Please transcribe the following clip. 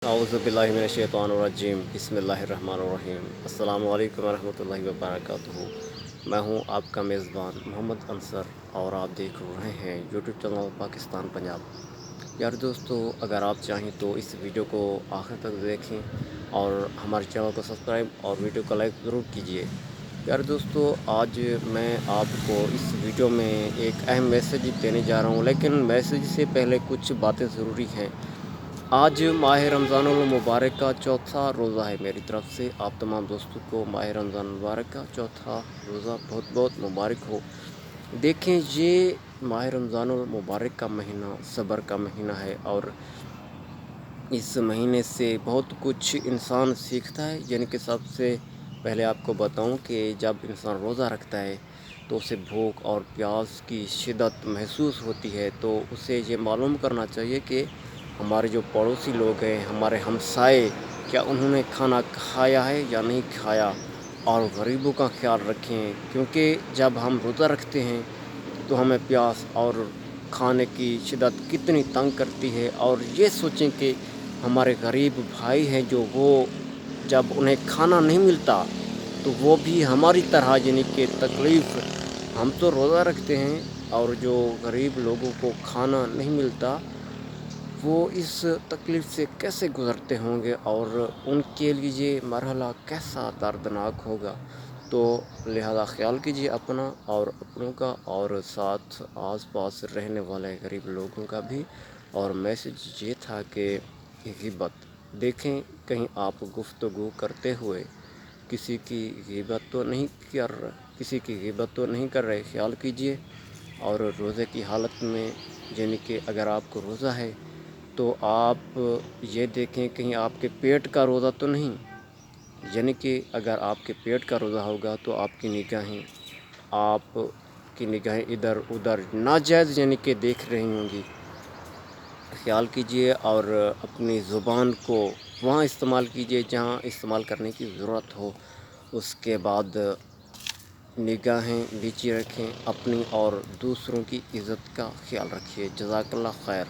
औज़ुबिल्लाहिमिनश्शैतानिर्रजीम बिस्मिल्लाहिर्रहमानिर्रहीम अस्सलामु अलैकुम वरहमतुल्लाहि वबरकातुहू। मैं हूं आपका मेज़बान मोहम्मद अंसर और आप देख रहे हैं यूट्यूब चैनल पाकिस्तान पंजाब। यार दोस्तों, अगर आप चाहें तो इस वीडियो को आखिर तक देखें और हमारे चैनल को सब्सक्राइब और वीडियो को लाइक ज़रूर कीजिए। यार दोस्तों, आज मैं आपको इस वीडियो में एक अहम मैसेज देने जा रहा हूं, लेकिन मैसेज से पहले कुछ बातें ज़रूरी हैं। आज माह रमज़ान मुबारक का चौथा रोज़ा है। मेरी तरफ़ से आप तमाम दोस्तों को माह रमज़ान मुबारक का चौथा रोज़ा बहुत बहुत मुबारक हो। देखें, ये माह रमज़ान मुबारक का महीना सब्र का महीना है और इस महीने से बहुत कुछ इंसान सीखता है। यानी कि सबसे पहले आपको बताऊं कि जब इंसान रोज़ा रखता है तो उसे भूख और प्यास की शिद्दत महसूस होती है, तो उसे ये मालूम करना चाहिए कि हमारे जो पड़ोसी लोग हैं, हमारे हमसाए, क्या उन्होंने खाना खाया है या नहीं खाया, और गरीबों का ख्याल रखें। क्योंकि जब हम रोज़ा रखते हैं तो हमें प्यास और खाने की शिद्दत कितनी तंग करती है, और ये सोचें कि हमारे गरीब भाई हैं जो वो जब उन्हें खाना नहीं मिलता तो वो भी हमारी तरह यानी कि तकलीफ़, हम तो रोज़ा रखते हैं और जो गरीब लोगों को खाना नहीं मिलता वो इस तकलीफ़ से कैसे गुज़रते होंगे और उनके लिए ये मरहला कैसा दर्दनाक होगा। तो लिहाजा ख़्याल कीजिए अपना और अपनों का, और साथ आस-पास रहने वाले गरीब लोगों का भी। और मैसेज ये था कि ग़ीबत, देखें कहीं आप गुफ्तगू करते हुए किसी की ग़ीबत तो नहीं कर रहे। ख़्याल कीजिए। और रोज़े की हालत में, यानी कि अगर आपको रोज़ा है तो आप ये देखें कहीं आपके पेट का रोज़ा तो नहीं। यानी कि अगर आपके पेट का रोज़ा होगा तो आपकी निगाहें इधर उधर नाजायज़ यानी कि देख रही होंगी। ख़्याल कीजिए और अपनी ज़ुबान को वहाँ इस्तेमाल कीजिए जहाँ इस्तेमाल करने की ज़रूरत हो। उसके बाद निगाहें नीचे रखें, अपनी और दूसरों की इज़्ज़त का ख़्याल रखिए। जज़ाकल्लाह खैर।